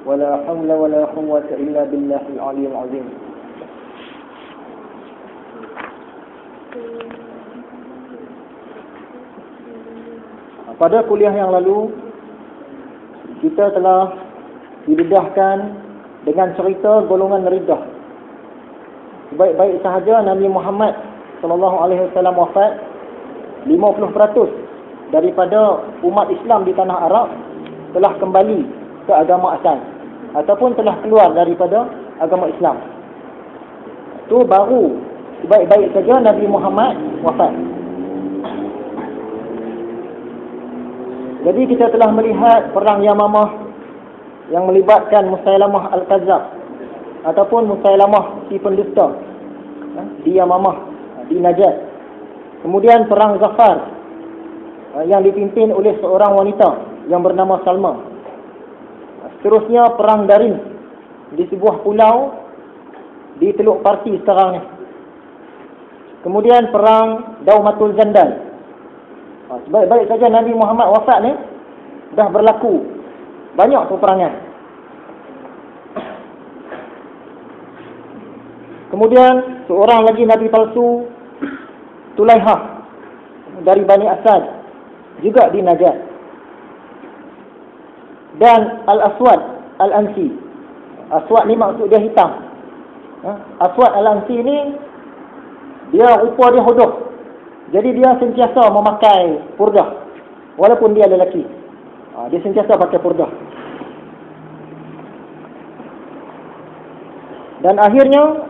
ولا حول ولا قوة إلا بالله العلي العظيم. Pada kuliah yang lalu kita telah didedahkan dengan cerita golongan Riddah. Baik-baik sahaja Nabi Muhammad SAW wafat, 50% daripada umat Islam di tanah Arab telah kembali ke agama asal ataupun telah keluar daripada agama Islam. Itu baru baik-baik saja Nabi Muhammad wafat. Jadi kita telah melihat perang Yamamah yang melibatkan Musailamah Al-Kazzab ataupun Musailamah si pendusta di Yamamah, di Najd. Kemudian perang Zafar yang dipimpin oleh seorang wanita yang bernama Salma. Seterusnya perang Darin di sebuah pulau di Teluk Parsi sekarang ni. Kemudian perang Daumatul Zandal. Baik-baik saja Nabi Muhammad wafat ni, dah berlaku banyak peperangan. Kemudian seorang lagi Nabi palsu, Tulaihah dari Bani Asad, juga di Najd. Dan Al-Aswad Al-Ansi. Aswad ni maksud dia hitam. Aswad Al-Ansi ni dia rupa dia hodoh. Jadi dia sentiasa memakai purdah walaupun dia lelaki. Dia sentiasa pakai purdah. Dan akhirnya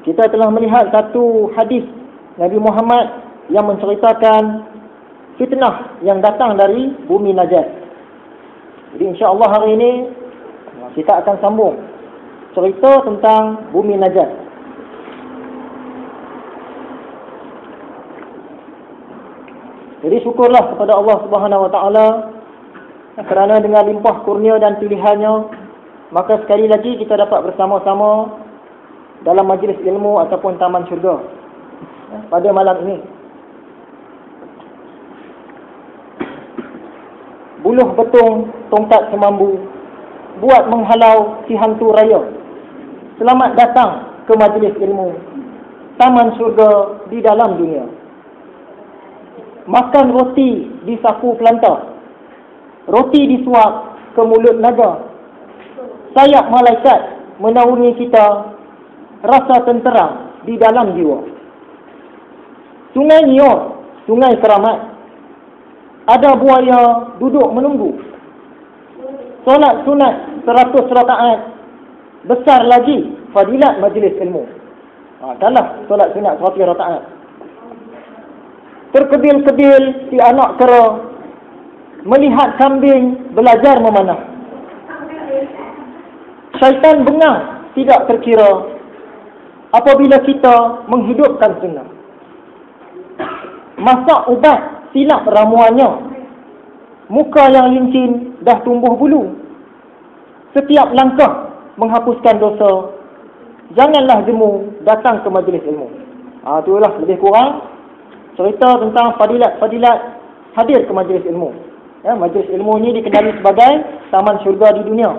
kita telah melihat satu hadis Nabi Muhammad yang menceritakan fitnah yang datang dari bumi Najd. Jadi insya-Allah hari ini kita akan sambung cerita tentang bumi Najd. Jadi syukurlah kepada Allah Subhanahu Wa Taala kerana dengan limpah kurnia dan pilihannya, maka sekali lagi kita dapat bersama-sama dalam majlis ilmu ataupun taman syurga pada malam ini. Buluh betung tongkat semambu buat menghalau si hantu raya. Selamat datang ke majlis ilmu, taman syurga di dalam dunia. Makan roti di saku pelanta, roti disuap ke mulut naga. Sayap malaikat menaungi kita, rasa tenteram di dalam jiwa. Sungai Nior, sungai keramat, ada buaya duduk menunggu. Solat sunat 100 rakaat, besar lagi fadilat majlis ilmu. Kalah solat sunat 100 rakaat. Terkebil-kebil si anak kera, melihat kambing belajar memanah. Syaitan bengang tidak terkira apabila kita menghidupkan sunnah. Masak ubat silap ramuannya, muka yang licin dah tumbuh bulu. Setiap langkah menghapuskan dosa, janganlah jemu datang ke majlis ilmu. Itulah lebih kurang cerita tentang fadilat-fadilat hadir ke majlis ilmu. Majlis ilmu ini dikenali sebagai taman syurga di dunia.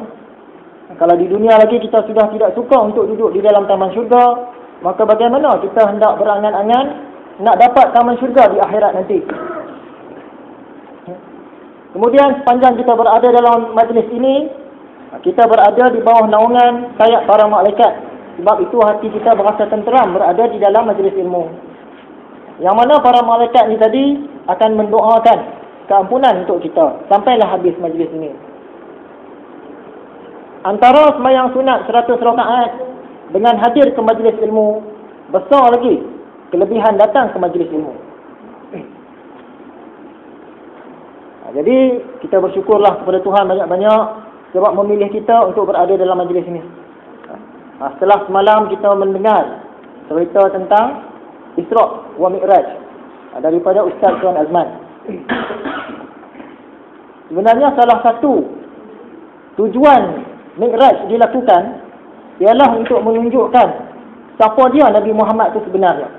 Kalau di dunia lagi kita sudah tidak suka untuk duduk di dalam taman syurga, maka bagaimana kita hendak berangan-angan nak dapat taman syurga di akhirat nanti. Kemudian sepanjang kita berada dalam majlis ini, kita berada di bawah naungan sayap para malaikat. Sebab itu hati kita berasa tenteram berada di dalam majlis ilmu. Yang mana para malaikat ni tadi akan mendoakan keampunan untuk kita sampailah habis majlis ini. Antara sembahyang sunat 100 rakaat dengan hadir ke majlis ilmu, besar lagi kelebihan datang ke majlis ilmu. Jadi kita bersyukurlah kepada Tuhan banyak-banyak sebab memilih kita untuk berada dalam majlis ini. Setelah semalam kita mendengar cerita tentang Isra' wa Mi'raj daripada Ustaz Tuan Azman. Sebenarnya salah satu tujuan Mi'raj dilakukan ialah untuk menunjukkan siapa dia Nabi Muhammad itu sebenarnya.